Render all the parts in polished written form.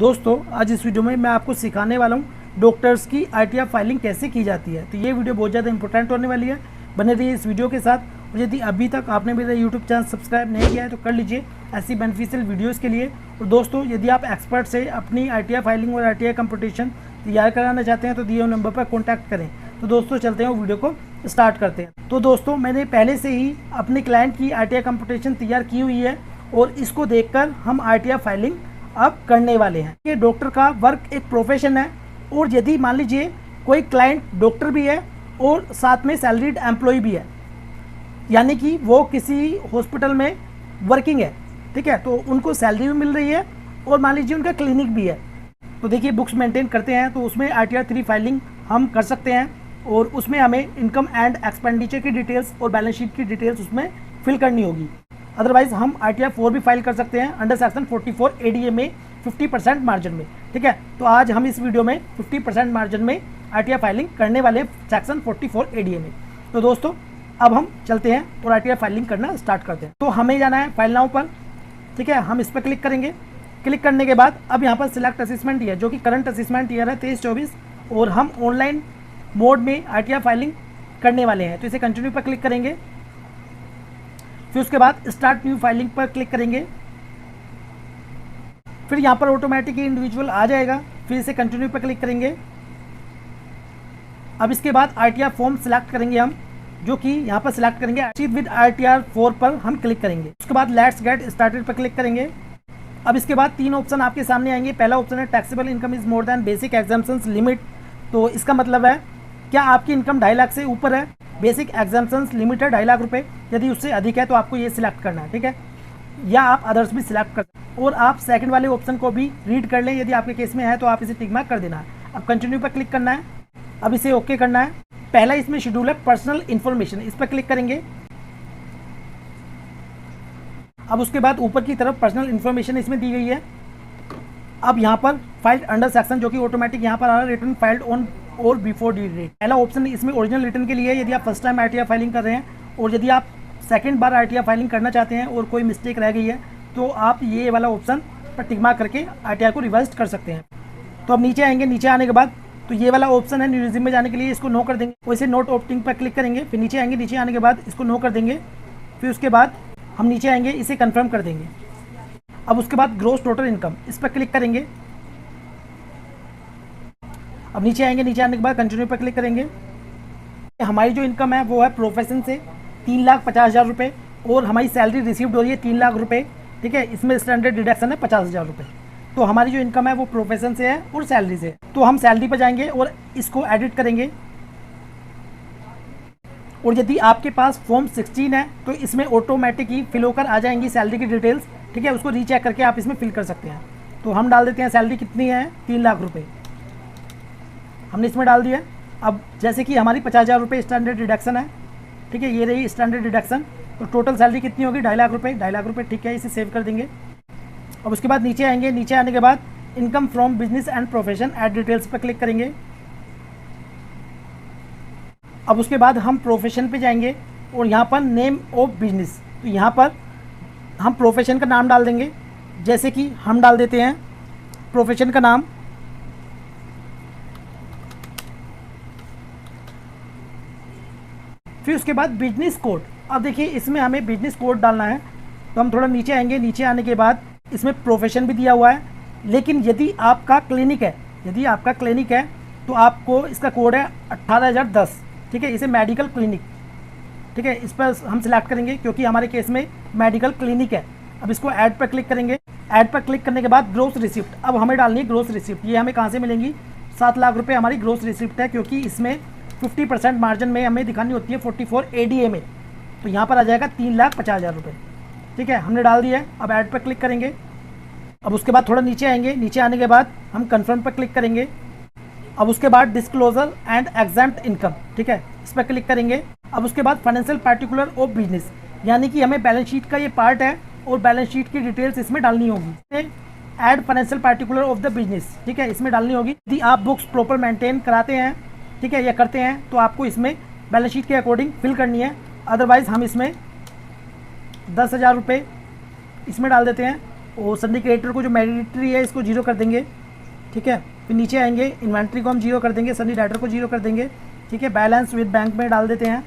दोस्तों आज इस वीडियो में मैं आपको सिखाने वाला हूँ डॉक्टर्स की आरटीआई फाइलिंग कैसे की जाती है। तो ये वीडियो बहुत ज़्यादा इंपॉर्टेंट होने वाली है, बने रहिए इस वीडियो के साथ। और यदि अभी तक आपने मेरा यूट्यूब चैनल सब्सक्राइब नहीं किया है तो कर लीजिए ऐसी बेनिफिशियल वीडियोज़ के लिए। और दोस्तों यदि आप एक्सपर्ट से अपनी आरटीआई फाइलिंग और आरटीआई कंपटीशन तैयार कराना चाहते हैं तो दिए हुए नंबर पर कॉन्टैक्ट करें। तो दोस्तों चलते हैं वीडियो को स्टार्ट करते हैं। तो दोस्तों मैंने पहले से ही अपने क्लाइंट की आरटीआई कंपटीशन तैयार की हुई है और इसको देखकर हम आरटीआई फाइलिंग अब करने वाले हैं। ये डॉक्टर का वर्क एक प्रोफेशन है और यदि मान लीजिए कोई क्लाइंट डॉक्टर भी है और साथ में सैलरीड एम्प्लॉय भी है, यानी कि वो किसी हॉस्पिटल में वर्किंग है, ठीक है, तो उनको सैलरी भी मिल रही है और मान लीजिए उनका क्लिनिक भी है। तो देखिए बुक्स मेंटेन करते हैं तो उसमें आरटीआई 3 फाइलिंग हम कर सकते हैं और उसमें हमें इनकम एंड एक्सपेंडिचर की डिटेल्स और बैलेंस शीट की डिटेल्स उसमें फिल करनी होगी। अदरवाइज हम आरटीआई 4 भी फाइल कर सकते हैं अंडर सेक्शन 44 एडीए में 50% मार्जिन में, ठीक है। तो आज हम इस वीडियो में 50% मार्जिन में आरटीआई फाइलिंग करने वाले सेक्शन 44 एडीए में। तो दोस्तों अब हम चलते हैं और आरटीआई फाइलिंग करना स्टार्ट करते हैं। तो हमें जाना है फाइल नाउ पर, ठीक है, हम इस पर क्लिक करेंगे। क्लिक करने के बाद अब यहाँ पर सिलेक्ट असेसमेंट ईयर, जो कि करंट असेसमेंट ईयर है 23-24 और हम ऑनलाइन मोड में आरटीआई फाइलिंग करने वाले हैं। तो इसे कंटिन्यू पर क्लिक करेंगे, फिर उसके बाद स्टार्ट न्यू फाइलिंग पर क्लिक करेंगे। फिर यहाँ पर ऑटोमेटिक इंडिविजुअल आ जाएगा, फिर इसे कंटिन्यू पर क्लिक करेंगे। अब इसके बाद आरटीआई फॉर्म सिलेक्ट करेंगे हम, जो कि यहाँ पर सिलेक्ट करेंगे प्रोसीड विद आरटीआई 4 पर हम क्लिक करेंगे। उसके बाद लेट्स गेट स्टार्टेड पर क्लिक करेंगे। अब इसके बाद 3 ऑप्शन आपके सामने आएंगे। पहला ऑप्शन है taxable income is more than basic exemptions limit. तो इसका मतलब है क्या आपकी इनकम 2.5 लाख से ऊपर है, बेसिक एग्जाम्पशंस लिमिट है 2.5 लाख रुपए, यदि उससे अधिक है तो आपको ये सिलेक्ट करना है, ठीक है, या आप अदर्स भी सिलेक्ट कर सकते हैं। और आप सेकंड वाले ऑप्शन को भी रीड कर लें, यदि आपके केस में है तो आप इसे टिक मार्क कर देना है। अब कंटिन्यू पर क्लिक करना है, अब इसे ओके करना है। पहला इसमें शेड्यूल है पर्सनल इन्फॉर्मेशन, इस पर क्लिक करेंगे। अब उसके बाद ऊपर की तरफ पर्सनल इन्फॉर्मेशन इसमें दी गई है। अब यहाँ पर फाइल्ड अंडर सेक्शन, जो कि ऑटोमेटिक यहाँ पर आ रहा है रिटर्न फाइल्ड ऑन और बिफोर ड्यू डेट। पहला ऑप्शन इसमें ओरिजिनल रिटर्न के लिए, यदि आप फर्स्ट टाइम आरटीआई फाइलिंग कर रहे हैं, और यदि आप सेकंड बार आरटीआई फाइलिंग करना चाहते हैं और कोई मिस्टेक रह गई है तो आप ये वाला ऑप्शन पर टिक मार्क करके आरटीआई को रिवर्स कर सकते हैं। तो अब नीचे आएंगे, नीचे आने के बाद तो ये वाला ऑप्शन है न्यू रिज्यूम में जाने के लिए, इसको नो कर देंगे। वैसे नोट ऑप्टिंग पर क्लिक करेंगे, फिर नीचे आएंगे, नीचे आने के बाद इसको नो कर देंगे। फिर उसके बाद हम नीचे आएंगे, इसे कंफर्म कर देंगे। अब उसके बाद ग्रोस टोटल इनकम, इस पर क्लिक करेंगे। अब नीचे आएंगे, नीचे आने के बाद कंटिन्यू पर क्लिक करेंगे। हमारी जो इनकम है वो है प्रोफेशन से 3,50,000 रुपये और हमारी सैलरी रिसीव्ड हो रही है 3 लाख रुपये, ठीक है। इसमें स्टैंडर्ड डिडक्शन है 50,000 रुपये। तो हमारी जो इनकम है वो प्रोफेशन से है और सैलरी से है। तो हम सैलरी पर जाएंगे और इसको एडिट करेंगे। और यदि आपके पास फॉर्म 16 है तो इसमें ऑटोमेटिक ही फिल होकर आ जाएंगी सैलरी की डिटेल्स, ठीक है, उसको रीचेक करके आप इसमें फिल कर सकते हैं। तो हम डाल देते हैं सैलरी कितनी है, 3 लाख रुपये हमने इसमें डाल दिया। अब जैसे कि हमारी 50,000 रुपये स्टैंडर्ड डिडक्शन है, ठीक है, ये रही स्टैंडर्ड डिडक्शन। तो टोटल सैलरी कितनी होगी, 2.5 लाख रुपये, 2.5 लाख रुपये, ठीक है, इसे सेव कर देंगे। अब उसके बाद नीचे आएंगे, नीचे आने के बाद income from business and profession add details पर क्लिक करेंगे। अब उसके बाद हम प्रोफेशन पे जाएंगे और यहाँ पर नेम ऑफ बिजनेस, तो यहाँ पर हम प्रोफेशन का नाम डाल देंगे। जैसे कि हम डाल देते हैं प्रोफेशन का नाम, फिर उसके बाद बिजनेस कोड। अब देखिए इसमें हमें बिजनेस कोड डालना है, तो हम थोड़ा नीचे आएंगे, नीचे आने के बाद इसमें प्रोफेशन भी दिया हुआ है। लेकिन यदि आपका क्लिनिक है, यदि आपका क्लिनिक है तो आपको इसका कोड है 18,010, ठीक है, इसे मेडिकल क्लिनिक, ठीक है, इस पर हम सिलेक्ट करेंगे क्योंकि हमारे केस में मेडिकल क्लिनिक है। अब इसको ऐड पर क्लिक करेंगे। ऐड पर क्लिक करने के बाद ग्रोस रिसिप्ट, अब हमें डालनी है ग्रोस रिसिप्ट। ये हमें कहाँ से मिलेंगी, 7 लाख रुपये हमारी ग्रोस रिसिप्ट है, क्योंकि इसमें 50% मार्जिन में हमें दिखानी होती है 44 एडीए में। तो यहाँ पर आ जाएगा 3,50,000 रुपये, ठीक है, हमने डाल दिया है। अब ऐड पर क्लिक करेंगे। अब उसके बाद थोड़ा नीचे आएंगे, नीचे आने के बाद हम कंफर्म पर क्लिक करेंगे। अब उसके बाद डिस्क्लोजर एंड एग्जाम्प्ट इनकम, ठीक है, इस पर क्लिक करेंगे। अब उसके बाद फाइनेंशियल पार्टिकुलर ऑफ बिजनेस, यानी कि हमें बैलेंस शीट का ये पार्ट है और बैलेंस शीट की डिटेल्स इसमें डालनी होगी। Add financial particular of the business, ठीक है, इसमें डालनी होगी। यदि आप बुक्स प्रॉपर मेंटेन कराते हैं, ठीक है, या करते हैं, तो आपको इसमें बैलेंस शीट के अकॉर्डिंग फिल करनी है। अदरवाइज हम इसमें 10,000 रुपये इसमें डाल देते हैं और सन्नी क्रेडिटर को जो मैंडेटरी है इसको 0 कर देंगे, ठीक है। फिर नीचे आएंगे, इन्वेंट्री को हम 0 कर देंगे, सन्नी डेटर को 0 कर देंगे, ठीक है। बैलेंस विद बैंक में डाल देते हैं,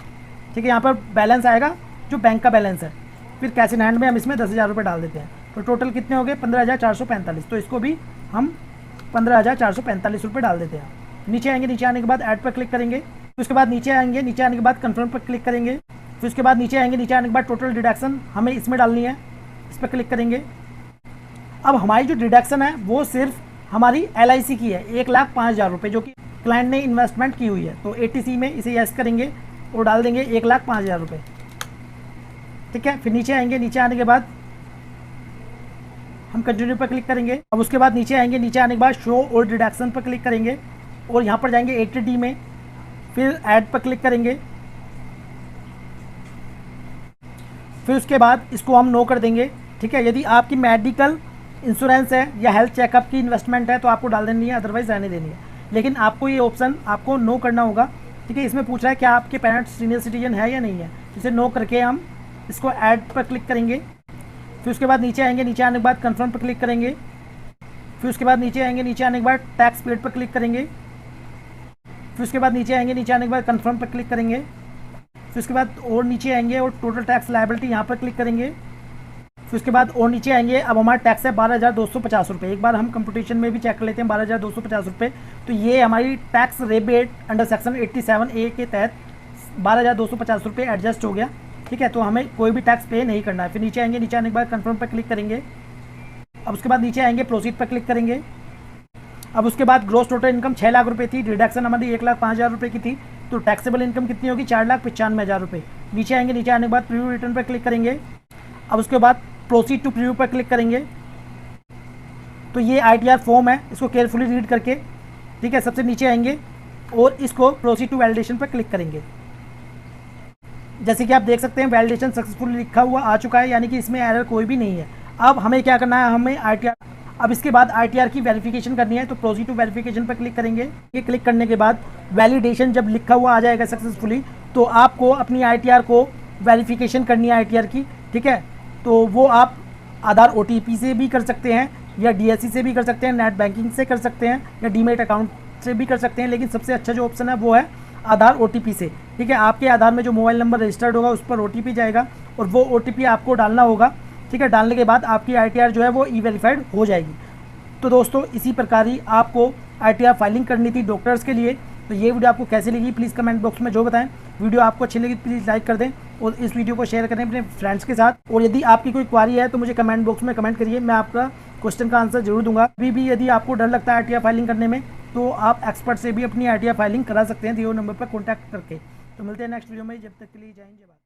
ठीक है। यहाँ पर बैलेंस आएगा जो बैंक का बैलेंस है। फिर कैश इन हैंड में हम इसमें 10,000 रुपये डाल देते हैं। तो टोटल कितने हो गए? 15,445। तो इसको भी हम 15,445 रुपये डाल देते हैं। नीचे आएंगे, नीचे आने के बाद ऐड पर क्लिक करेंगे। फिर उसके बाद नीचे आएंगे, नीचे आने के बाद कन्फर्म पर क्लिक करेंगे। फिर उसके बाद नीचे आएंगे, नीचे आने के बाद टोटल डिडक्शन हमें इसमें डालनी है, इस पर क्लिक करेंगे। अब हमारी जो डिडक्शन है वो सिर्फ हमारी LIC की है, 1,05,000 रुपये, जो कि क्लाइंट ने इन्वेस्टमेंट की हुई है। तो ATC में इसे यस करेंगे और डाल देंगे 1,05,000 रुपये, ठीक है। फिर नीचे आएंगे, नीचे आने के बाद हम कंटिन्यू पर क्लिक करेंगे। अब उसके बाद नीचे आएंगे, नीचे आने के बाद शो और डिडक्शन पर क्लिक करेंगे और यहाँ पर जाएंगे 80D में, फिर ऐड पर क्लिक करेंगे। फिर उसके बाद इसको हम नो कर देंगे, ठीक है। यदि आपकी मेडिकल इंश्योरेंस है या हेल्थ चेकअप की इन्वेस्टमेंट है तो आपको डाल देनी है, अदरवाइज रहने देनी है। लेकिन आपको ये ऑप्शन आपको नो करना होगा, ठीक है। इसमें पूछ रहा है कि आपके पेरेंट्स सीनियर सिटीजन है या नहीं है, इसे नो करके हम इसको ऐड पर क्लिक करेंगे। फिर उसके बाद नीचे आएंगे, नीचे आने के बाद कन्फर्म पर क्लिक करेंगे। फिर उसके बाद नीचे आएंगे, नीचे आने के बाद टैक्स पेड पर क्लिक करेंगे। फिर उसके बाद नीचे आएंगे, नीचे आने के बाद कन्फर्म पर क्लिक करेंगे। फिर उसके बाद और नीचे आएंगे और टोटल टैक्स लायबिलिटी यहाँ पर क्लिक करेंगे। फिर उसके बाद और नीचे आएंगे, अब हमारा टैक्स है 12,250 रुपये। एक बार हम कंपटीशन में भी चेक कर लेते हैं, 12,250 रुपये। तो ये हमारी tax rebate under section 87A के तहत 12,250 रुपये एडजस्ट हो गया, ठीक है। तो हमें कोई भी टैक्स पे नहीं करना है। फिर नीचे आएंगे, नीचे आने के बाद कन्फर्म पर क्लिक करेंगे। अब उसके बाद नीचे आएंगे, प्रोसीड पर क्लिक करेंगे। अब उसके बाद ग्रोस टोटल इनकम 6 लाख रुपये थी, डिडक्शन हमारी 1,05,000 रुपये की थी। तो टैक्सेबल इनकम कितनी होगी? 4,95,000 रुपये। नीचे आएंगे, नीचे आने के बाद प्रीव्यू रिटर्न पर क्लिक करेंगे। अब उसके बाद प्रोसीड टू प्रीव्यू पर क्लिक करेंगे। तो ये ITR फॉर्म है, इसको केयरफुली रीड करके, ठीक है, सबसे नीचे आएंगे और इसको प्रोसीड टू वैलिडेशन पर क्लिक करेंगे। जैसे कि आप देख सकते हैं वैलिडेशन सक्सेसफुली लिखा हुआ आ चुका है, यानी कि इसमें एरर कोई भी नहीं है। अब हमें क्या करना है? हमें ITR, अब इसके बाद ITR की वेरिफिकेशन करनी है। तो प्रोसीड टू वेरिफिकेशन पर क्लिक करेंगे। ये क्लिक करने के बाद वैलिडेशन जब लिखा हुआ आ जाएगा सक्सेसफुली, तो आपको अपनी ITR को वेरिफिकेशन करनी है ITR की, ठीक है। तो वो आप आधार OTP से भी कर सकते हैं या DSC से भी कर सकते हैं, नेट बैंकिंग से कर सकते हैं या डीमेट अकाउंट से भी कर सकते हैं। लेकिन सबसे अच्छा जो ऑप्शन है वो है आधार OTP से, ठीक है। आपके आधार में जो मोबाइल नंबर रजिस्टर्ड होगा उस पर OTP जाएगा और वो OTP आपको डालना होगा, ठीक है। डालने के बाद आपकी ITR जो है वो E-वेरीफाइड हो जाएगी। तो दोस्तों इसी प्रकार ही आपको ITR फाइलिंग करनी थी डॉक्टर्स के लिए। तो ये वीडियो आपको कैसी लगी प्लीज़ कमेंट बॉक्स में जो बताएं। वीडियो आपको अच्छी लगी प्लीज़ लाइक कर दें और इस वीडियो को शेयर करें अपने फ्रेंड्स के साथ। और यदि आपकी कोई क्वारी है तो मुझे कमेंट बॉक्स में कमेंट करिए, मैं आपका क्वेश्चन का आंसर जरूर दूंगा। अभी भी यदि आपको डर लगता है ITR फाइलिंग करने में तो आप एक्सपर्ट से भी अपनी ITR फाइलिंग करा सकते हैं दिए हुए नंबर पर कॉन्टैक्ट करके। तो मिलते हैं नेक्स्ट वीडियो में, जब तक के लिए जय हिंद जय भारत।